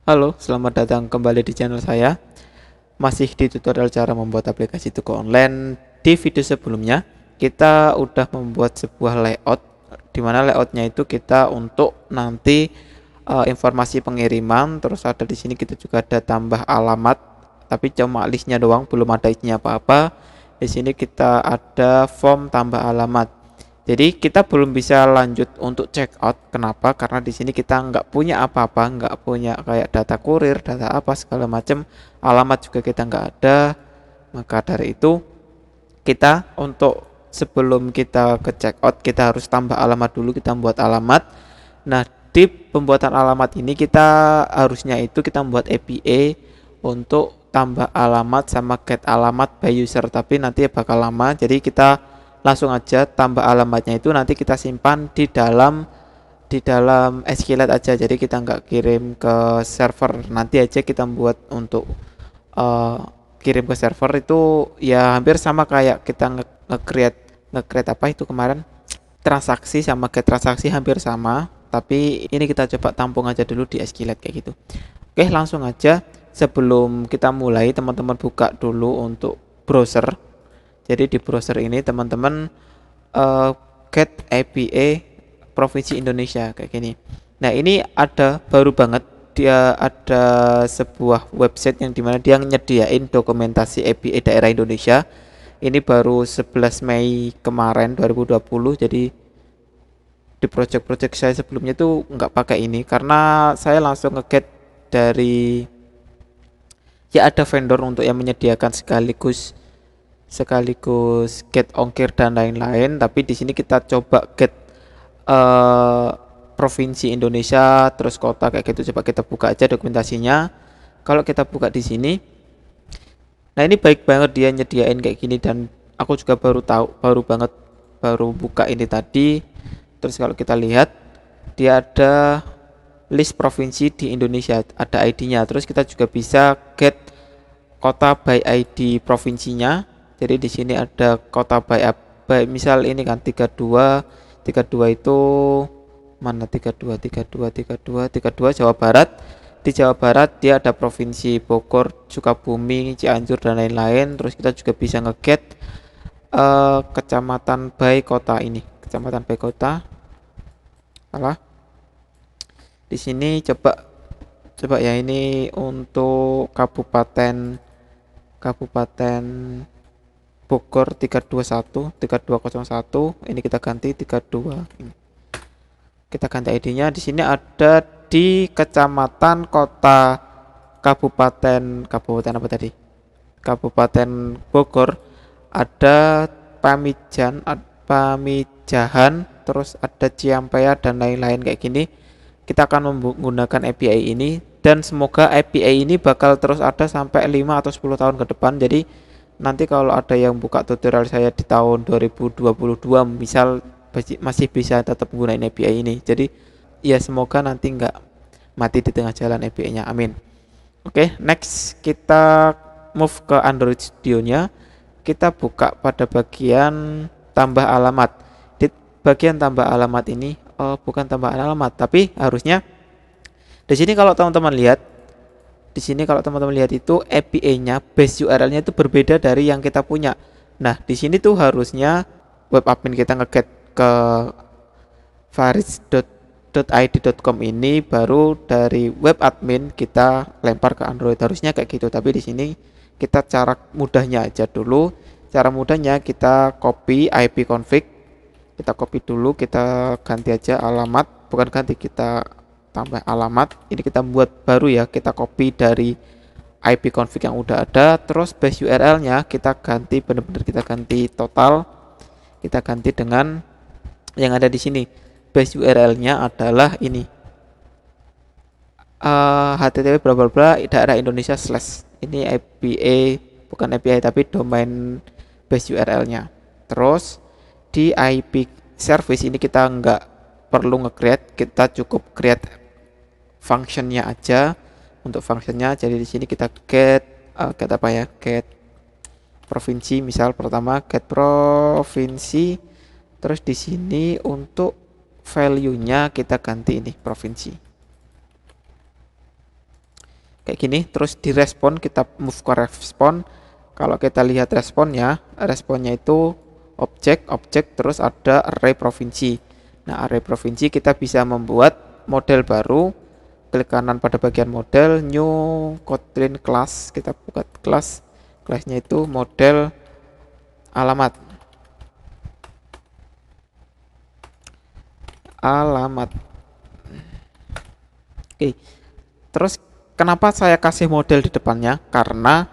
Halo, selamat datang kembali di channel saya. Masih di tutorial cara membuat aplikasi toko online. Di video sebelumnya, kita udah membuat sebuah layout, di mana layoutnya itu kita untuk nanti informasi pengiriman. Terus ada di sini kita juga ada tambah alamat, tapi cuma listnya doang, belum ada isinya apa-apa. Di sini kita ada form tambah alamat. Jadi kita belum bisa lanjut untuk check out. Kenapa? Karena di sini kita nggak punya apa-apa, nggak punya kayak data kurir, data apa segala macam, alamat juga kita nggak ada. Maka dari itu kita untuk sebelum kita ke check out kita harus tambah alamat dulu. Kita membuat alamat. Nah, di pembuatan alamat ini kita harusnya itu kita membuat API untuk tambah alamat sama get alamat by user, tapi nanti bakal lama. Jadi kita langsung aja tambah alamatnya itu nanti kita simpan di dalam SQLite aja. Jadi kita nggak kirim ke server. Nanti aja kita buat untuk uh, kirim ke server itu ya hampir sama kayak kita nge-create apa itu kemarin, transaksi sama get transaksi hampir sama. Tapi ini kita coba tampung aja dulu di SQLite kayak gitu. Oke, langsung aja. Sebelum kita mulai, teman-teman buka dulu untuk browser. Jadi di browser ini teman-teman uh, get API Provinsi Indonesia kayak gini. Nah, ini ada baru banget, dia ada sebuah website yang dimana dia nyediain dokumentasi API daerah Indonesia. Ini baru 11 Mei kemarin 2020. Jadi di project-project saya sebelumnya tuh nggak pakai ini karena saya langsung ngeget dari, ya ada vendor untuk yang menyediakan sekaligus sekaligus get ongkir dan lain-lain. Tapi di sini kita coba get eh, provinsi Indonesia terus kota kayak gitu. Coba kita buka aja dokumentasinya. Kalau kita buka di sini, nah ini baik banget dia nyediain kayak gini, dan aku juga baru tahu, baru banget, baru buka ini tadi. Terus kalau kita lihat dia ada list provinsi di Indonesia, ada ID-nya. Terus kita juga bisa get kota by ID provinsinya. Jadi di sini ada kota by misal ini kan 32, 32 itu mana, 32, 32, 32, 32 Jawa Barat. Di Jawa Barat dia ada provinsi Bogor, Sukabumi, Cianjur dan lain-lain. Terus kita juga bisa ngeget kecamatan by kota ini, kecamatan by kota. Salah. Di sini coba coba ya, ini untuk kabupaten Kabupaten Bogor 321 3201. Ini kita ganti 32. Ini. Kita ganti ID-nya. Di sini ada di kecamatan, kota, kabupaten apa tadi? Kabupaten Bogor ada Pamijahan, terus ada Ciampea dan lain-lain kayak gini. Kita akan menggunakan API ini, dan semoga API ini bakal terus ada sampai 5 atau 10 tahun ke depan. Jadi nanti kalau ada yang buka tutorial saya di tahun 2022 misal, masih bisa tetap menggunakan API ini. Jadi ya semoga nanti nggak mati di tengah jalan API-nya, amin. Oke, next kita move ke Android Studio-nya. Kita buka pada bagian tambah alamat. Di bagian tambah alamat ini, bukan tambah alamat, tapi harusnya di sini kalau teman-teman lihat, di sini kalau teman-teman lihat itu API-nya, base URL-nya itu berbeda dari yang kita punya. Nah, di sini tuh harusnya web admin kita ngeget ke faris.id.com ini, baru dari web admin kita lempar ke Android. Harusnya kayak gitu, tapi di sini kita cara mudahnya aja dulu. Cara mudahnya kita copy IP config, kita copy dulu, kita ganti aja alamat, bukan ganti, kita tambah alamat. Ini kita buat baru ya, kita copy dari IP config yang udah ada. Terus base URL-nya kita ganti, bener-bener kita ganti total, kita ganti dengan yang ada di sini. Base URL-nya adalah ini, http bla bla bla daerah Indonesia slash, ini API, bukan API tapi domain base URL-nya. Terus di IP service ini kita nggak perlu nge-create, kita cukup create functionnya aja. Untuk functionnya, jadi di sini kita get apa ya, get provinsi, misal pertama get provinsi. Terus di sini untuk value-nya kita ganti ini provinsi. kayak gini, terus direspon, kita move ke respon. Kalau kita lihat responnya itu objek terus ada array provinsi. Nah, array provinsi kita bisa membuat model baru. Klik kanan pada bagian model, new Kotlin class, kita buat kelasnya itu model alamat. Oke. Terus kenapa saya kasih model di depannya? Karena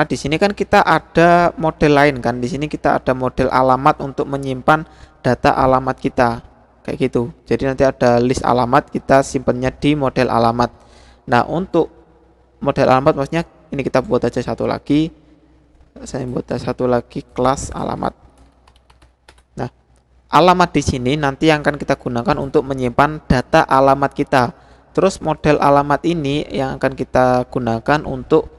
di sini kan kita ada model lain kan. Di sini kita ada model alamat untuk menyimpan data alamat kita. Kayak gitu. Jadi nanti ada list alamat, kita simpannya di model alamat. Nah, untuk model alamat maksudnya ini kita buat aja satu lagi. Saya buat satu lagi kelas alamat. Nah, alamat di sini nanti yang akan kita gunakan untuk menyimpan data alamat kita. Terus model alamat ini yang akan kita gunakan untuk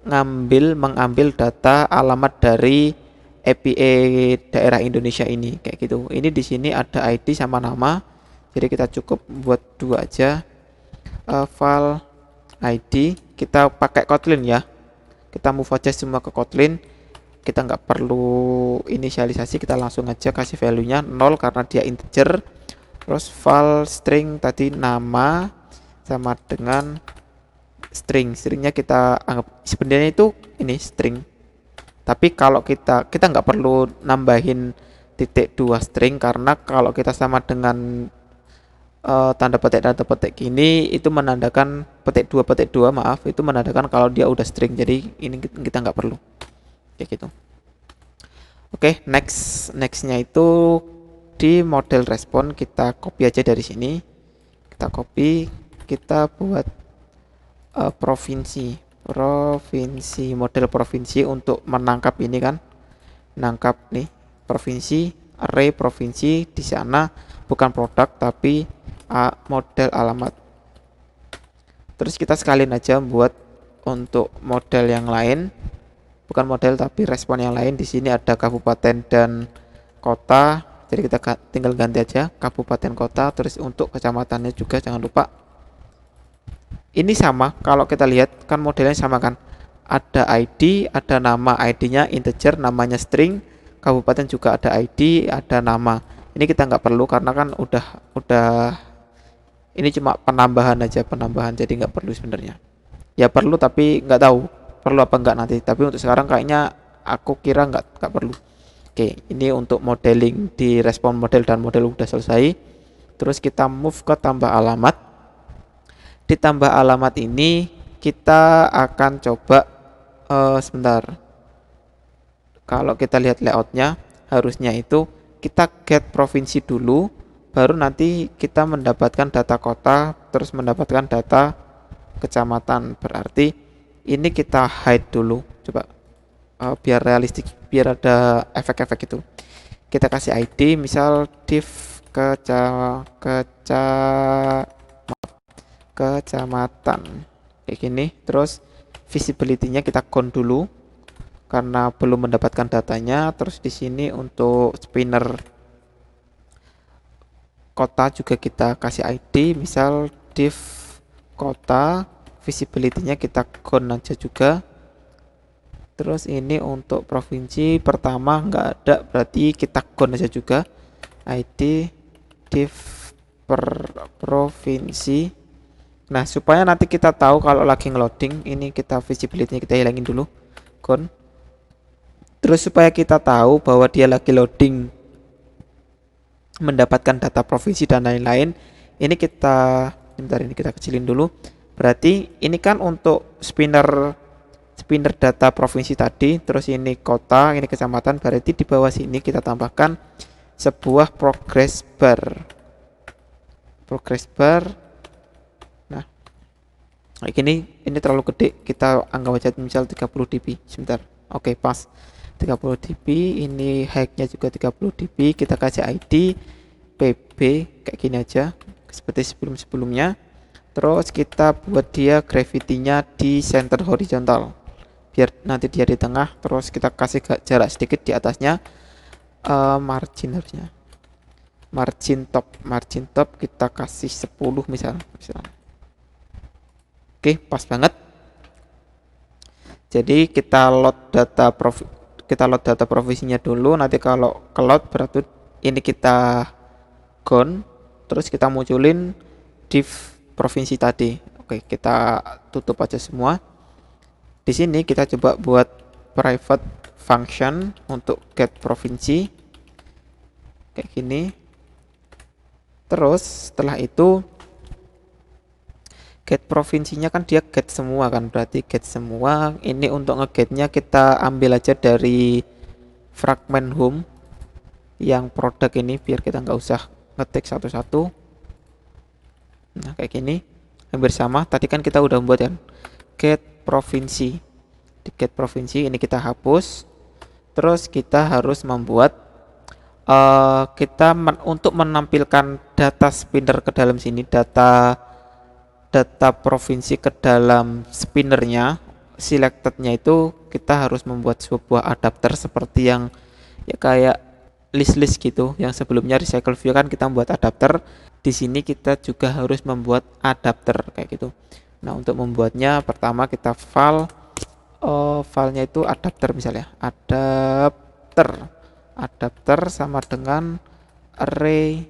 mengambil data alamat dari API daerah Indonesia ini, kayak gitu. Ini di sini ada ID sama nama, jadi kita cukup buat dua aja. File ID kita pakai Kotlin ya, kita move aja semua ke Kotlin, kita nggak perlu inisialisasi, kita langsung aja kasih value nya 0 karena dia integer. Terus file string tadi nama sama dengan stringnya kita anggap sebenarnya itu ini string, tapi kalau kita nggak perlu nambahin titik 2 string, karena kalau kita sama dengan tanda petik gini itu menandakan petik 2 maaf, itu menandakan kalau dia udah string, jadi ini kita nggak perlu kayak gitu. Oke, nextnya itu di model respon, kita copy aja dari sini, kita copy, kita buat provinsi model provinsi untuk menangkap ini kan, nangkap nih provinsi, array provinsi, di sana bukan produk tapi model alamat. Terus kita sekalian aja buat untuk model yang lain, bukan model tapi respon yang lain. Di sini ada kabupaten dan kota, jadi kita tinggal ganti aja kabupaten kota. Terus untuk kecamatannya juga jangan lupa. Ini sama, kalau kita lihat kan modelnya sama kan, ada ID, ada nama, ID-nya integer, namanya string, kabupaten juga ada ID, ada nama. Ini kita nggak perlu karena kan udah ini cuma penambahan aja, jadi nggak perlu sebenarnya. Ya perlu tapi nggak tahu perlu apa nggak nanti. Tapi untuk sekarang kayaknya aku kira nggak perlu. Oke, ini untuk modeling di respon model dan model udah selesai. Terus kita move ke tambah alamat. Di tambah alamat ini kita akan coba sebentar. Kalau kita lihat layoutnya, harusnya itu kita get provinsi dulu, baru nanti kita mendapatkan data kota, terus mendapatkan data kecamatan. Berarti ini kita hide dulu, coba biar realistik, biar ada efek-efek itu. Kita kasih ID, misal div kecamatan kayak gini. Terus visibility-nya kita count dulu karena belum mendapatkan datanya. Terus di sini untuk spinner kota juga kita kasih ID, misal div kota, visibility-nya kita count aja juga. Terus ini untuk provinsi pertama nggak ada, berarti kita count aja juga ID div per provinsi. Nah, supaya nanti kita tahu kalau lagi ngeloading, ini kita visibility-nya kita hilangin dulu, count. Terus supaya kita tahu bahwa dia lagi loading mendapatkan data provinsi dan lain-lain, ini kita kecilin dulu. Berarti ini kan untuk spinner data provinsi tadi, terus ini kota, ini kecamatan, berarti di bawah sini kita tambahkan sebuah progress bar. Nah, kayak gini, ini terlalu gede, kita anggap aja misal 30 dB. Sebentar. Oke, pas 30 dB, ini height-nya juga 30 dB, kita kasih ID PB kayak gini aja, seperti sebelumnya. Terus kita buat dia gravity-nya di center horizontal, biar nanti dia di tengah. Terus kita kasih jarak sedikit di atasnya. Margin harusnya margin top kita kasih 10 misalnya. Oke, pas banget. Jadi kita load data provinsinya dulu. Nanti kalau ke load berarti ini kita gone, terus kita munculin div provinsi tadi. Oke, kita tutup aja semua. Di sini kita coba buat private function untuk get provinsi kayak gini. Terus setelah itu get provinsinya kan dia get semua kan, berarti get semua. Ini untuk ngegetnya kita ambil aja dari fragment home yang produk ini biar kita nggak usah ngetik satu-satu. Nah kayak gini hampir sama. Tadi kan kita udah membuat kan get provinsi. Di get provinsi ini kita hapus. Terus kita harus membuat untuk menampilkan data spinner ke dalam sini, data provinsi ke dalam spinnernya, selectednya itu kita harus membuat sebuah adapter seperti yang ya kayak list gitu. Yang sebelumnya recycle view kan kita membuat adapter, di sini kita juga harus membuat adapter kayak gitu. Nah untuk membuatnya pertama kita filenya itu adapter, misalnya adapter sama dengan array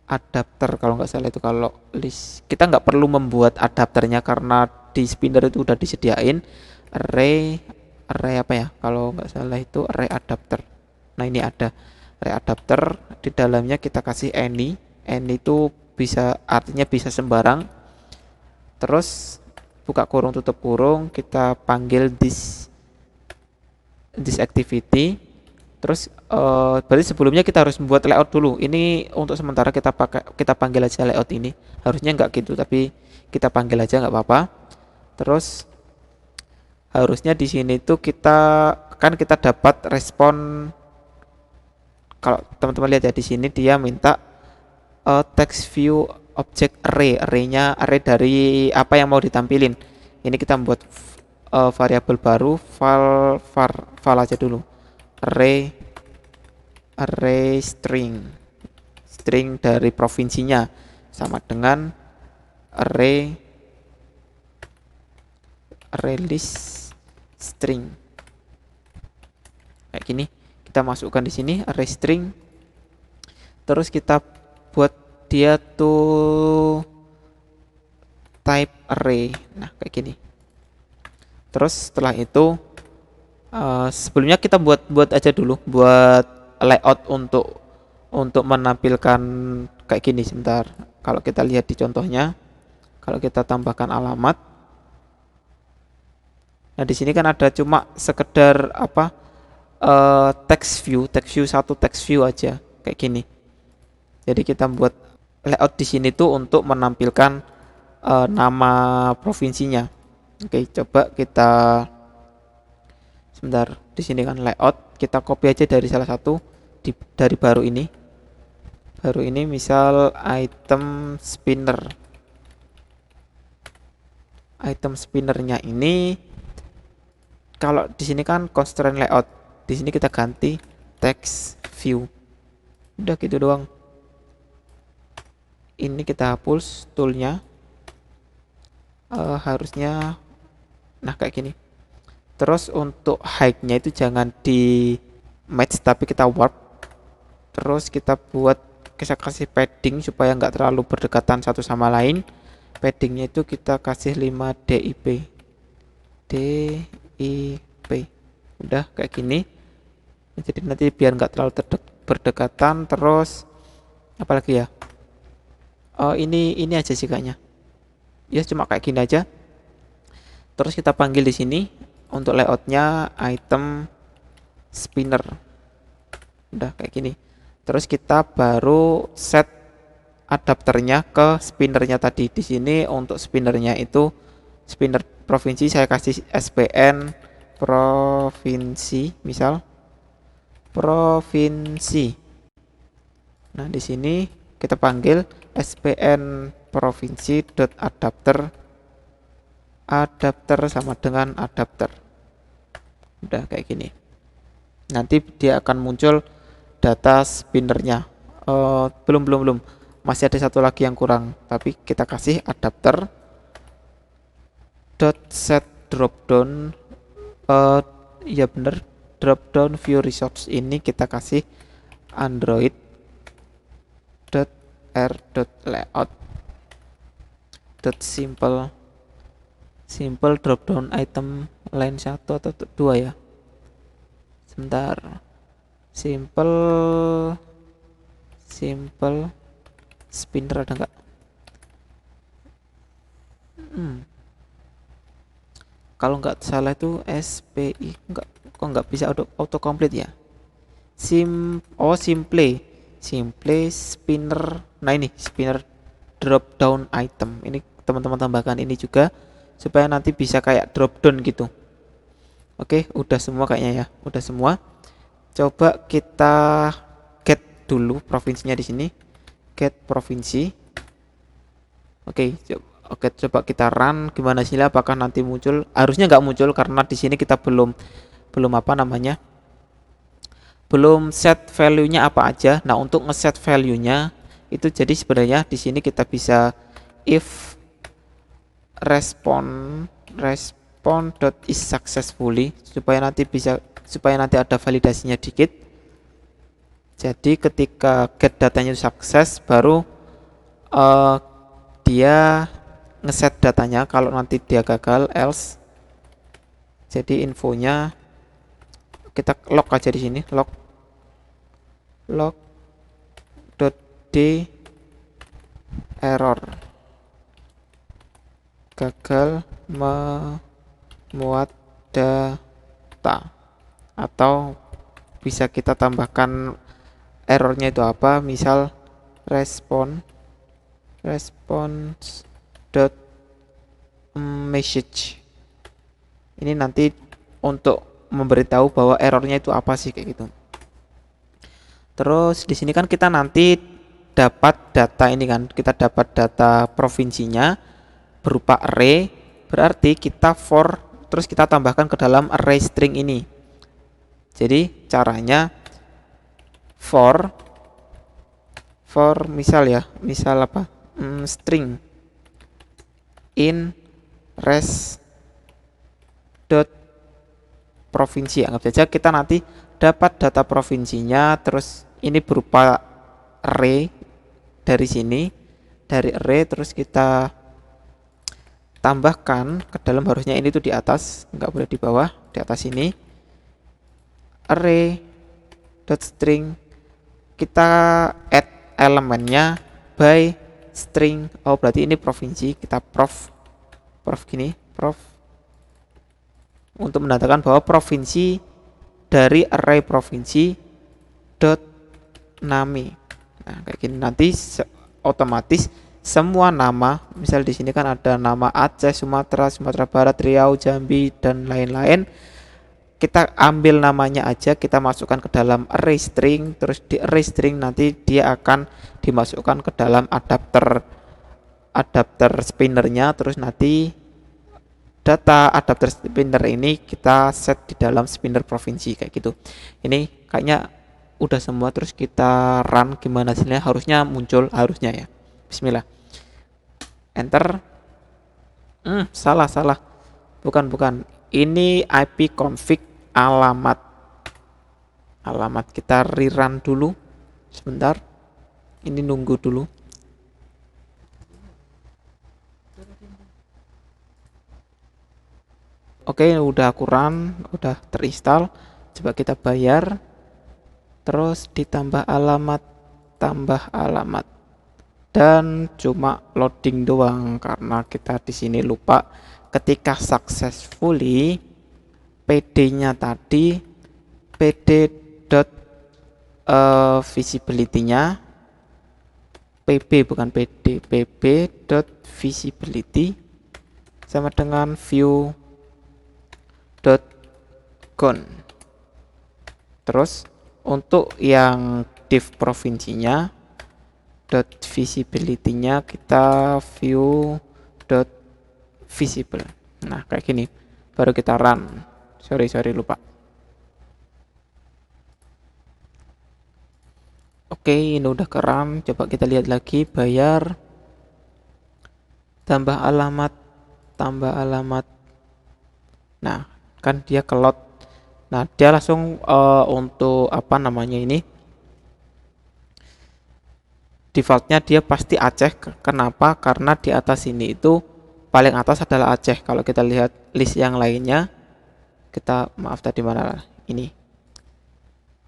adapter kalau nggak salah itu. Kalau list kita nggak perlu membuat adapternya karena di spinner itu udah disediain array apa ya, kalau nggak salah itu array adapter. Nah ini ada array adapter, di dalamnya kita kasih any itu bisa artinya bisa sembarang. Terus buka kurung tutup kurung, kita panggil this activity. Terus berarti sebelumnya kita harus membuat layout dulu. Ini untuk sementara kita panggil aja layout ini. Harusnya nggak gitu, tapi kita panggil aja nggak apa-apa. Terus harusnya di sini tuh kita dapat respon. Kalau teman-teman lihat ya di sini dia minta text view object array-nya array dari apa yang mau ditampilin. Ini kita membuat variabel baru, file aja dulu. Array string dari provinsinya sama dengan array list string kayak gini. Kita masukkan di sini array string, terus kita buat dia tuh type array. Nah kayak gini. Terus setelah itu sebelumnya kita buat aja dulu buat layout untuk menampilkan kayak gini. Sebentar, kalau kita lihat di contohnya, kalau kita tambahkan alamat, nah di sini kan ada cuma sekedar apa text view satu text view aja kayak gini. Jadi kita buat layout di sini tuh untuk menampilkan nama provinsinya. Oke, coba kita sebentar, di sini kan layout, kita copy aja dari salah satu dari baru ini misal item spinnernya ini. Kalau di sini kan constraint layout, di sini kita ganti text view. Udah gitu doang. Ini kita hapus toolnya, harusnya nah kayak gini. Terus untuk height-nya itu jangan di match tapi kita warp. Terus kita kasih padding supaya nggak terlalu berdekatan satu sama lain. Paddingnya itu kita kasih 5 dip. Udah kayak gini. Jadi nanti biar nggak terlalu berdekatan. Terus apalagi ya, ini aja sih kayaknya ya, cuma kayak gini aja. Terus kita panggil di sini untuk layoutnya item spinner. Udah kayak gini. Terus kita baru set adapternya ke spinnernya tadi. Di sini untuk spinnernya itu spinner provinsi saya kasih SPN provinsi, misal provinsi. Nah di sini kita panggil SPN provinsi.adapter sama dengan adapter. Udah kayak gini. Nanti dia akan muncul data spinnernya. Belum masih ada satu lagi yang kurang, tapi kita kasih adapter dot set dropdown, ya bener, dropdown view resource ini kita kasih android dot r dot layout dot simple dropdown item line 1 atau 2 ya, sebentar, simple spinner ada nggak? Kalau nggak salah itu SPI, kok nggak bisa auto complete ya? Simple spinner. Nah ini spinner drop down item. Ini teman-teman tambahkan ini juga supaya nanti bisa kayak drop down gitu. Oke, udah semua kayaknya ya. Udah semua. Coba kita get dulu provinsinya di sini. Get provinsi. Oke, coba kita run gimana sih, apakah nanti muncul? Harusnya nggak muncul karena di sini kita belum apa namanya? Belum set value-nya apa aja. Nah, untuk ngeset value-nya itu jadi sebenarnya di sini kita bisa if respond dot is successfully supaya nanti ada validasinya dikit. Jadi ketika get datanya sukses baru dia ngeset datanya. Kalau nanti dia gagal else, jadi infonya kita log aja di sini, log d error gagal memuat data, atau bisa kita tambahkan errornya itu apa, misal response dot message. Ini nanti untuk memberitahu bahwa errornya itu apa sih, kayak gitu. Terus di sini kan kita nanti dapat data ini kan, kita dapat data provinsinya berupa array, berarti kita for terus kita tambahkan ke dalam array string ini. Jadi caranya for misal apa, string in res dot provinsi, anggap saja kita nanti dapat data provinsinya, terus ini berupa array dari sini, dari array terus kita tambahkan ke dalam, harusnya ini tuh di atas, nggak boleh di bawah, di atas ini array dot string, kita add elemennya by string. Oh berarti ini provinsi, kita prof gini, prof untuk menandakan bahwa provinsi dari array provinsi dot name. Nah kayak gini nanti otomatis semua nama, misal di sini kan ada nama Aceh, Sumatera Barat, Riau, Jambi dan lain-lain, kita ambil namanya aja, kita masukkan ke dalam array string, terus di array string nanti dia akan dimasukkan ke dalam adapter spinnernya, terus nanti data adapter spinner ini kita set di dalam spinner provinsi, kayak gitu. Ini kayaknya udah semua, terus kita run gimana hasilnya, harusnya muncul, harusnya ya. Bismillah, enter. Salah, bukan, ini IP config alamat, kita rerun dulu sebentar, ini nunggu dulu. Oke, udah aku run, udah terinstall. Coba kita bayar, terus ditambah alamat, tambah alamat, dan cuma loading doang karena kita di sini lupa ketika successfully pd-nya tadi, pd dot visibility-nya pb bukan pd, pb dot visibility sama dengan view dot gone. Terus untuk yang div provinsinya dot visibility-nya kita view dot visible. Nah kayak gini baru kita run. Sorry lupa. Oke, ini udah ke run. Coba kita lihat lagi, bayar, tambah alamat, tambah alamat. Nah, kan dia kelot. Nah, dia langsung untuk apa namanya ini? Defaultnya dia pasti Aceh. Kenapa? Karena di atas ini itu paling atas adalah Aceh. Kalau kita lihat list yang lainnya, kita maaf tadi mana ini.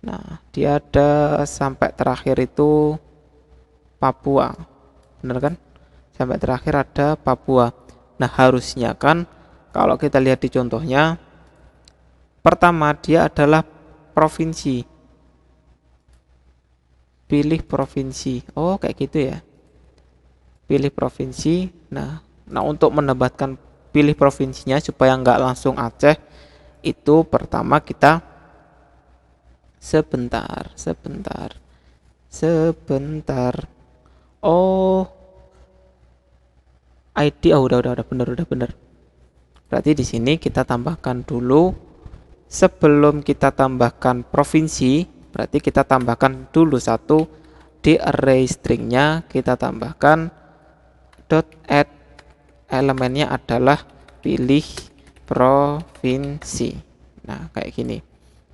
Nah, dia ada sampai terakhir itu Papua. Bener kan? Sampai terakhir ada Papua. Nah, harusnya kan kalau kita lihat di contohnya, pertama dia adalah provinsi. Pilih provinsi. Oh, kayak gitu ya. Pilih provinsi. Nah, untuk menambahkan pilih provinsinya supaya nggak langsung Aceh, itu pertama kita sebentar. Oh, ID. Oh, udah bener. Berarti di sini kita tambahkan dulu sebelum kita tambahkan provinsi, berarti kita tambahkan dulu satu di array stringnya kita tambahkan dot add elemennya adalah pilih provinsi. Nah, kayak gini.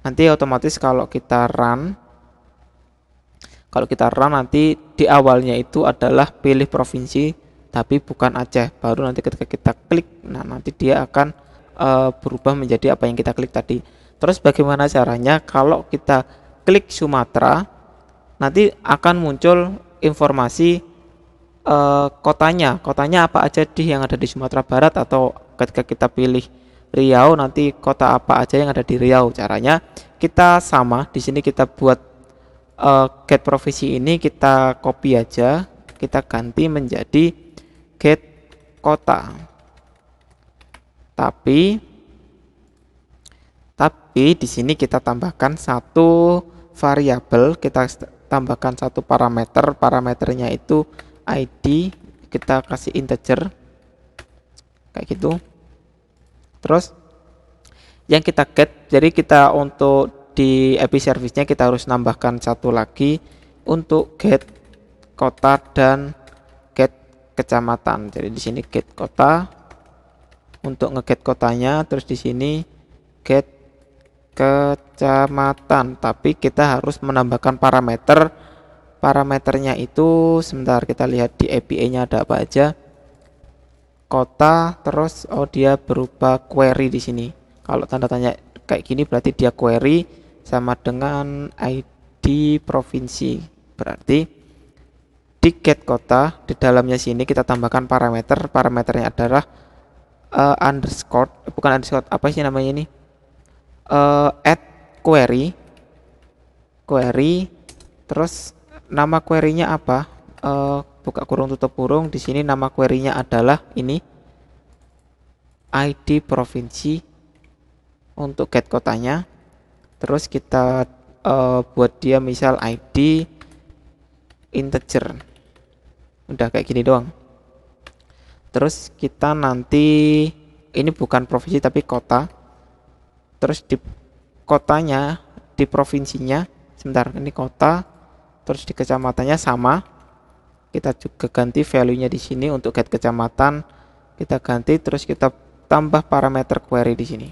Nanti otomatis kalau kita run nanti di awalnya itu adalah pilih provinsi tapi bukan Aceh. Baru nanti ketika kita klik, nah nanti dia akan berubah menjadi apa yang kita klik tadi. Terus bagaimana caranya? Kalau kita klik Sumatera, nanti akan muncul informasi kotanya apa aja yang ada di Sumatera Barat, atau ketika kita pilih Riau nanti kota apa aja yang ada di Riau. Caranya kita sama di sini, kita buat get provinsi ini kita copy aja, kita ganti menjadi get kota. Tapi di sini kita tambahkan satu variabel, kita tambahkan satu parameter. Parameternya itu ID, kita kasih integer kayak gitu. Terus yang kita get, jadi kita untuk di API service-nya kita harus nambahkan satu lagi untuk get kota dan get kecamatan. Jadi di sini get kota untuk ngeget kotanya, terus di sini get kecamatan. Tapi kita harus menambahkan parameter. Parameternya itu sebentar, kita lihat di API-nya ada apa aja. Kota, terus dia berubah query di sini. Kalau tanda tanya kayak gini berarti dia query sama dengan ID provinsi. Berarti di get kota, di dalamnya sini kita tambahkan parameter. Parameternya adalah underscore, bukan underscore, apa sih namanya ini? Add query. Terus nama query-nya apa? Buka kurung tutup kurung. Di sini nama query-nya adalah ini ID provinsi untuk get kotanya. Terus kita buat dia misal ID integer. Udah kayak gini doang. Terus kita nanti ini bukan provinsi tapi kota. Terus di kotanya, di provinsinya, sebentar, ini kota. Terus di kecamatannya sama. Kita juga ganti value-nya di sini untuk get kecamatan. Kita ganti, terus kita tambah parameter query di sini.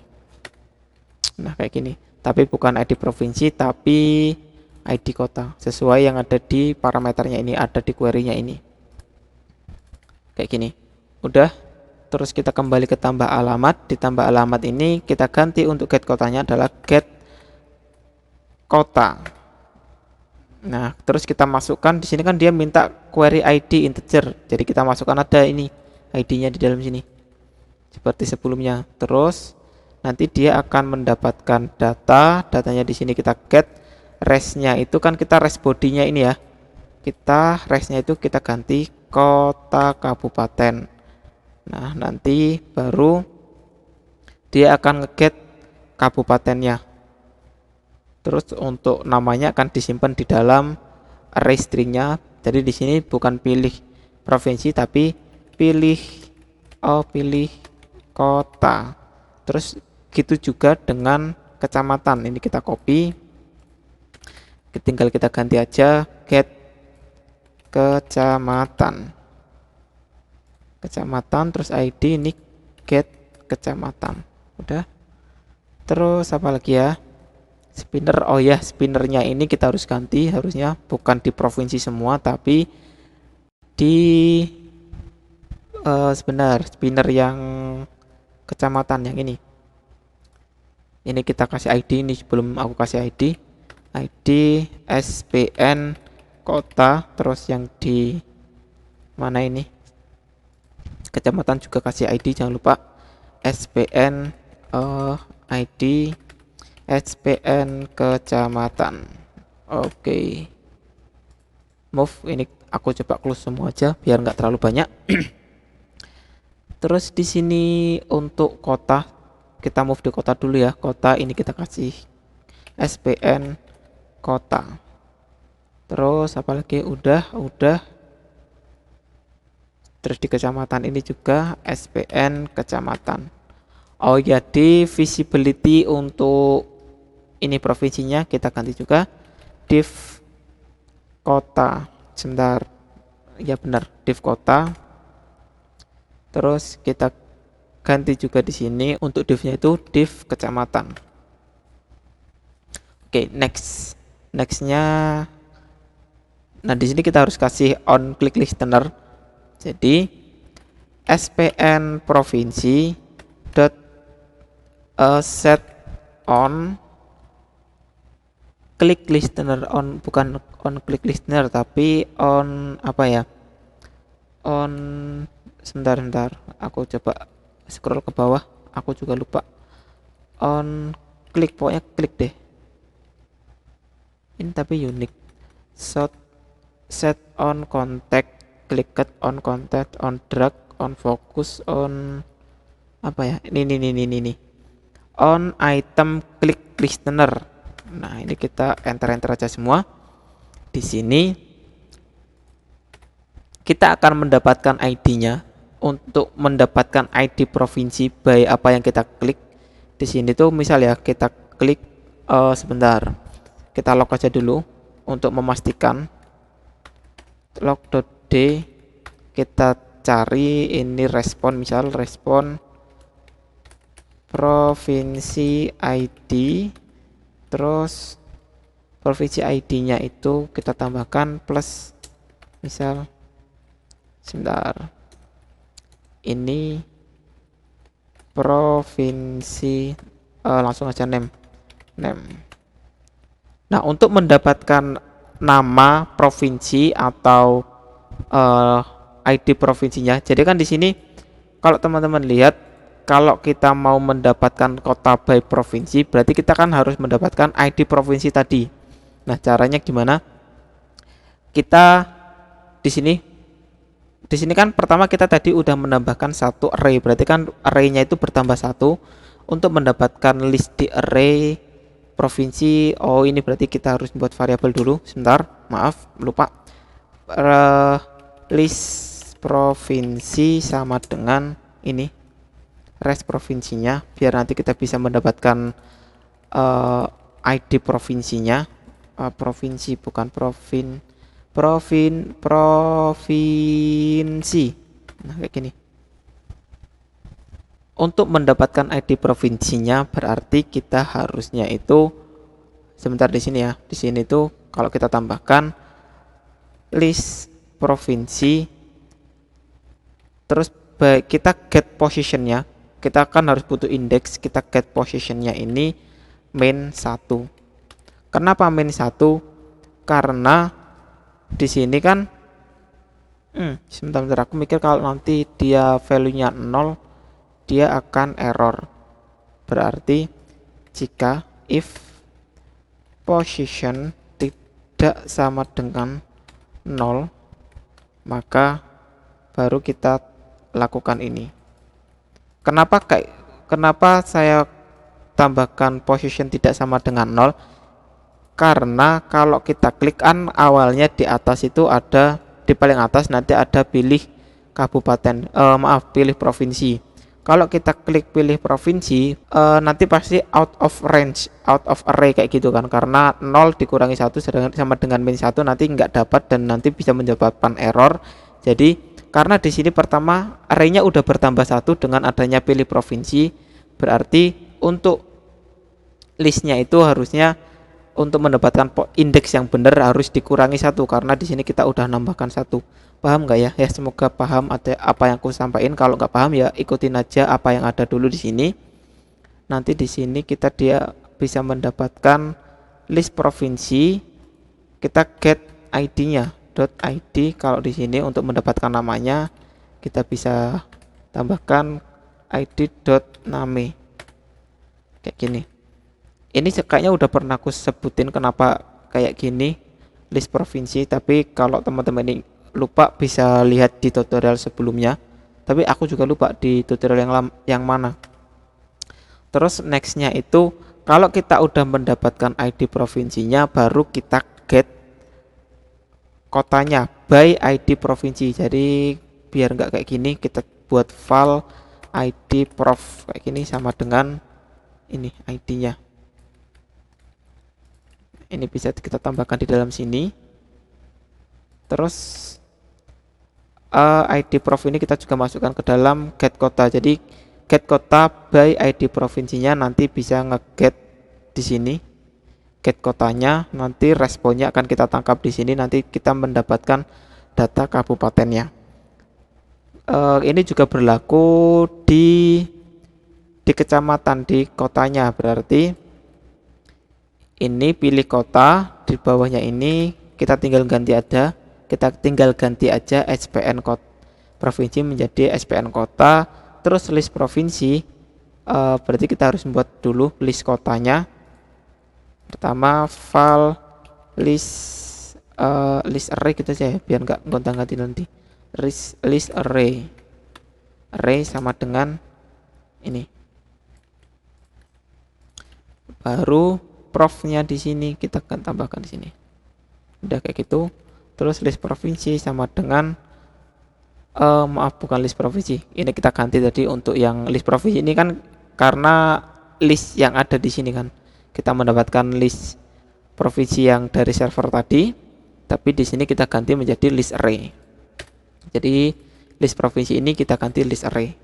Nah, kayak gini. Tapi bukan ID provinsi, tapi ID kota. Sesuai yang ada di parameternya ini, ada di query-nya ini. Kayak gini. Udah. Terus kita kembali ke tambah alamat. Di tambah alamat ini kita ganti untuk get kotanya adalah get kota. Nah, terus kita masukkan di sini kan dia minta query ID integer. Jadi kita masukkan ada ini ID-nya di dalam sini. Seperti sebelumnya. Terus nanti dia akan mendapatkan datanya di sini kita get. Res-nya itu kan kita res body-nya ini ya. Res-nya itu kita ganti kota kabupaten. Nah, nanti baru dia akan ngeget kabupatennya. Terus untuk namanya akan disimpan di dalam array string-nya. Jadi di sini bukan pilih provinsi tapi pilih kota. Terus gitu juga dengan kecamatan. Ini kita copy. Tinggal kita ganti aja get kecamatan. Terus ID ini get kecamatan. Udah. Terus apa lagi ya? Spinner. Oh ya, spinnernya ini kita harus ganti, harusnya bukan di provinsi semua tapi di sebentar, spinner yang kecamatan yang ini. Ini kita kasih ID ini sebelum aku kasih ID. ID SPN kota, terus yang di mana ini? Kecamatan juga kasih ID, jangan lupa SPN ID SPN kecamatan. Oke. Move ini aku coba close semua aja biar nggak terlalu banyak. Terus di sini untuk kota kita move di kota dulu ya. Kota ini kita kasih SPN kota. Terus apalagi udah. Terus di kecamatan ini juga SPN kecamatan. Oh ya, di visibility untuk ini provinsinya kita ganti juga div kota. Sebentar. Ya benar, div kota. Terus kita ganti juga di sini untuk divnya itu div kecamatan. Oke, next. Nextnya, nah di sini kita harus kasih on click listener. Jadi SPN provinsi dot set on click listener, on bukan on click listener tapi on apa ya, on sebentar aku coba scroll ke bawah, aku juga lupa. On click, pokoknya klik deh ini tapi unik. Set on contact, clicked on contact, on drag, on focus, on apa ya, ini on item click listener. Nah ini kita enter aja semua. Di sini kita akan mendapatkan ID-nya. Untuk mendapatkan ID provinsi by apa yang kita klik di sini tuh, misal ya kita klik sebentar, kita log aja dulu untuk memastikan. Log.d, kita cari ini respon, misal respon provinsi ID. Terus provinsi ID-nya itu kita tambahkan plus, misal sebentar, ini provinsi, langsung aja name. Nah untuk mendapatkan nama provinsi atau ID provinsinya, jadi kan di sini kalau teman-teman lihat, kalau kita mau mendapatkan kota by provinsi, berarti kita kan harus mendapatkan ID provinsi tadi. Nah, caranya gimana? Kita di sini kan pertama kita tadi udah menambahkan satu array, berarti kan array-nya itu bertambah satu. Untuk mendapatkan list di array provinsi, oh ini berarti kita harus buat variabel dulu. Sebentar, maaf, lupa. List provinsi sama dengan ini res provinsinya, biar nanti kita bisa mendapatkan ID provinsinya. Provinsi bukan provinsi. Nah kayak gini. Untuk mendapatkan ID provinsinya berarti kita harusnya itu sebentar di sini ya. Di sini tuh kalau kita tambahkan list provinsi, terus kita get positionnya. Kita kan harus butuh indeks, kita get positionnya ini main 1. Kenapa main 1? Karena di sini kan sebentar aku mikir, kalau nanti dia value-nya 0 dia akan error. Berarti jika if position tidak sama dengan 0, maka baru kita lakukan ini. Kenapa saya tambahkan position tidak sama dengan 0? Karena kalau kita klik kan awalnya di atas itu ada, di paling atas nanti ada pilih kabupaten, pilih provinsi. Kalau kita klik pilih provinsi, nanti pasti out of range, out of array kayak gitu kan, karena 0 dikurangi 1 sama dengan min 1 nanti nggak dapat dan nanti bisa menyebabkan error. Jadi karena di sini pertama arraynya udah bertambah satu dengan adanya pilih provinsi, berarti untuk listnya itu harusnya untuk mendapatkan indeks yang benar harus dikurangi satu, karena di sini kita udah nambahkan satu. Paham nggak ya? Ya semoga paham ada apa yang aku sampaikan. Kalau nggak paham ya ikutin aja apa yang ada dulu di sini. Nanti di sini dia bisa mendapatkan list provinsi. Kita get ID-nya .id. Kalau di sini untuk mendapatkan namanya kita bisa tambahkan id.name kayak gini. Ini kayaknya udah pernah aku sebutin kenapa kayak gini list provinsi, tapi kalau teman-teman ini lupa bisa lihat di tutorial sebelumnya, tapi aku juga lupa di tutorial yang mana. Terus nextnya itu kalau kita udah mendapatkan ID provinsinya, baru kita get kotanya by ID provinsi. Jadi biar nggak kayak gini, kita buat file ID prof kayak gini sama dengan ini ID-nya. Ini bisa kita tambahkan di dalam sini. Terus ID prof ini kita juga masukkan ke dalam get kota. Jadi get kota by ID provinsinya nanti bisa nge-get di sini. Get kotanya, nanti responnya akan kita tangkap di sini. Nanti kita mendapatkan data kabupatennya. Ini juga berlaku di kecamatan, di kotanya. Berarti ini pilih kota, di bawahnya ini kita tinggal ganti aja SPN kota provinsi menjadi SPN kota. Terus list provinsi, berarti kita harus membuat dulu list kotanya. Pertama file list array gitu aja ya, biar nggak gonta-ganti nanti. List array sama dengan ini. Baru profnya di sini kita akan tambahkan di sini. Udah kayak gitu. Terus list provinsi sama dengan maaf, bukan list provinsi. Ini kita ganti tadi untuk yang list provinsi ini kan karena list yang ada di sini kan. Kita mendapatkan list provinsi yang dari server tadi, tapi di sini kita ganti menjadi list array. Jadi list provinsi ini kita ganti list array.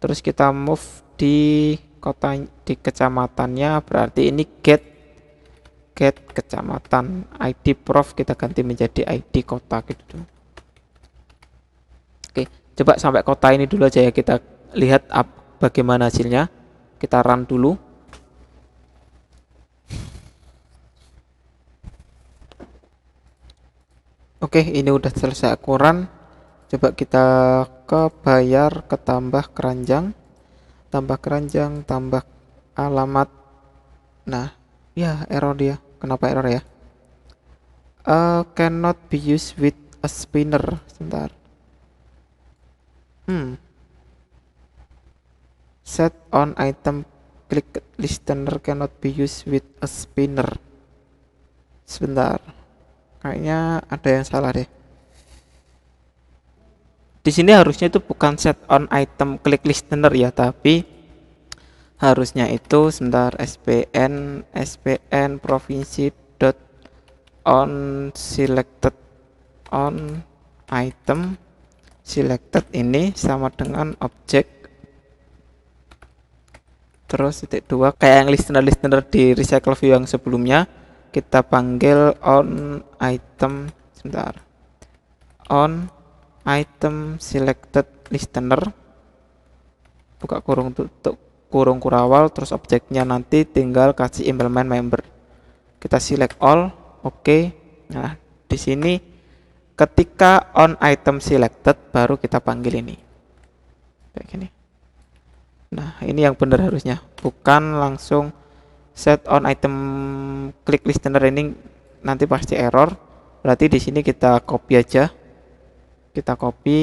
Terus kita move di kota, di kecamatannya, berarti ini get kecamatan. ID prof kita ganti menjadi ID kota gitu. Oke, coba sampai kota ini dulu aja ya, kita lihat bagaimana hasilnya. Kita run dulu. Oke, ini udah selesai aku run. Coba kita ke bayar, ke tambah keranjang, tambah alamat. Nah, ya error dia. Kenapa error ya? Cannot be used with a spinner. Sebentar. Set on item click listener cannot be used with a spinner. Sebentar. Kayaknya ada yang salah deh. Di sini harusnya itu bukan set on item click listener ya, tapi harusnya itu sebentar SPN provinsi dot on selected on item selected ini sama dengan objek terus titik 2 kayak yang listener di recycle view yang sebelumnya, kita panggil on item sebentar on item selected listener, buka kurung tutup kurung kurawal, terus objeknya nanti tinggal kasih implement member. Kita select all, oke. Nah, di sini ketika on item selected baru kita panggil ini. Kayak gini. Nah, ini yang benar harusnya, bukan langsung set on item click listener, ini nanti pasti error. Berarti di sini kita copy aja. Kita copy.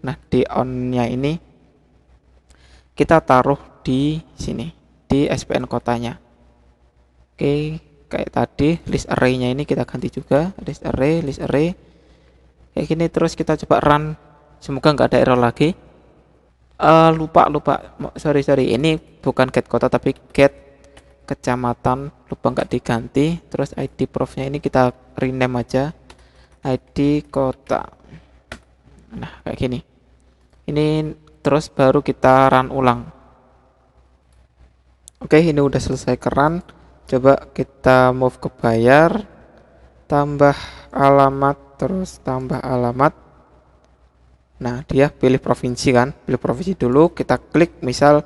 Nah, di on-nya ini kita taruh di sini, di SPN kotanya. Oke, kayak tadi list array-nya ini kita ganti juga, list array kayak gini. Terus kita coba run, semoga nggak ada error lagi. Lupa sorry, ini bukan get kota tapi get kecamatan, lupa nggak diganti. Terus ID profnya ini kita rename aja ID kota. Nah, kayak gini. Ini terus baru kita run ulang. Oke, ini udah selesai ke run. Coba kita move ke bayar, tambah alamat, terus tambah alamat. Nah, dia pilih provinsi kan, pilih provinsi dulu, kita klik misal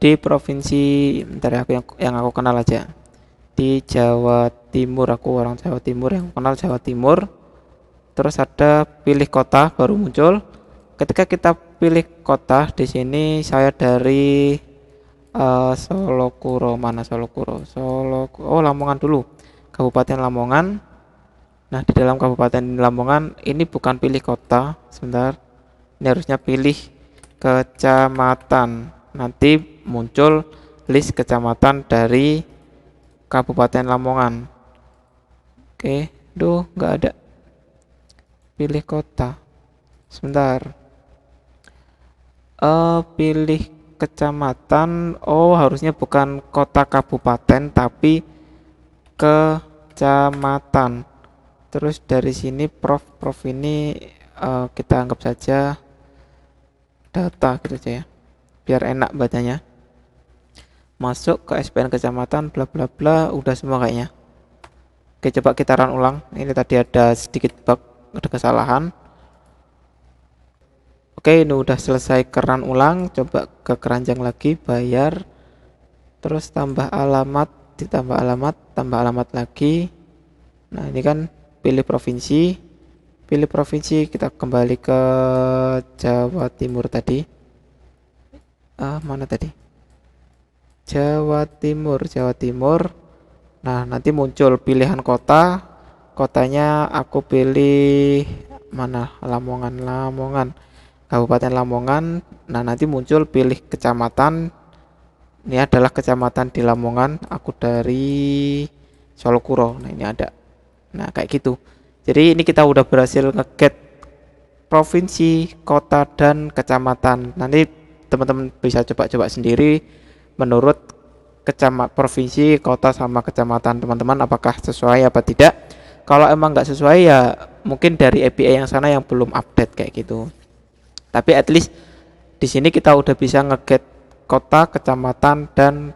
di provinsi, bentar ya, aku yang aku kenal aja. Di Jawa Timur, aku orang Jawa Timur yang kenal Jawa Timur. Terus ada pilih kota baru muncul. Ketika kita pilih kota, di sini saya dari Solokuro, mana Solokuro? Oh, Lamongan dulu. Kabupaten Lamongan. Nah, di dalam Kabupaten Lamongan ini bukan pilih kota, sebentar. Ini harusnya pilih kecamatan. Nanti muncul list kecamatan dari Kabupaten Lamongan. Oke, nggak ada. Pilih kota. Sebentar. Pilih kecamatan. Oh, harusnya bukan kota kabupaten tapi kecamatan. Terus dari sini prof ini kita anggap saja data gitu aja ya. Biar enak bacanya. Masuk ke SPN kecamatan bla bla bla, udah semua kayaknya. Oke, coba kita run ulang. Ini tadi ada sedikit bug, ada kesalahan. Oke, ini udah selesai ke run ulang. Coba ke keranjang lagi, bayar. Terus tambah alamat, ditambah alamat, tambah alamat lagi. Nah, ini kan pilih provinsi. Pilih provinsi, kita kembali ke Jawa Timur tadi. Mana tadi? Jawa Timur, Jawa Timur. Nah, nanti muncul pilihan kota. Kotanya aku pilih mana? Lamongan. Kabupaten Lamongan. Nah, nanti muncul pilih kecamatan. Ini adalah kecamatan di Lamongan. Aku dari Solokuro. Nah, ini ada. Nah, kayak gitu. Jadi ini kita udah berhasil nge-get provinsi, kota, dan kecamatan. Nanti teman-teman bisa coba-coba sendiri menurut provinsi, kota, sama kecamatan teman-teman apakah sesuai apa tidak. Kalau emang nggak sesuai ya mungkin dari API yang sana yang belum update kayak gitu. Tapi at least di sini kita udah bisa nge-get kota, kecamatan, dan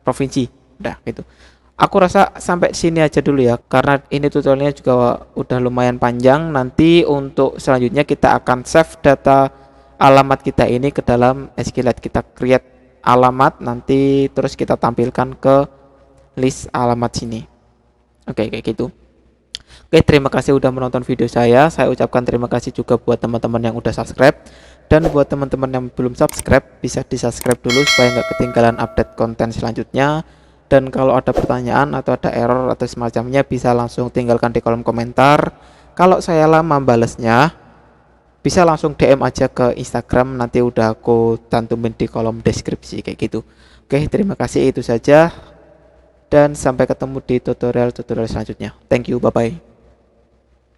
provinsi. Udah gitu. Aku rasa sampai sini aja dulu ya, karena ini tutorialnya juga udah lumayan panjang. Nanti untuk selanjutnya kita akan save data alamat kita ini ke dalam SQLite. Kita create alamat, nanti terus kita tampilkan ke list alamat sini. Oke, kayak gitu. Oke, terima kasih udah menonton video saya. Saya ucapkan terima kasih juga buat teman-teman yang udah subscribe. Dan buat teman-teman yang belum subscribe, bisa di-subscribe dulu supaya nggak ketinggalan update konten selanjutnya. Dan kalau ada pertanyaan atau ada error atau semacamnya, bisa langsung tinggalkan di kolom komentar. Kalau saya lama balesnya, bisa langsung DM aja ke Instagram, nanti udah aku cantumin di kolom deskripsi kayak gitu. Oke, terima kasih, itu saja. Dan sampai ketemu di tutorial-tutorial selanjutnya. Thank you, bye-bye.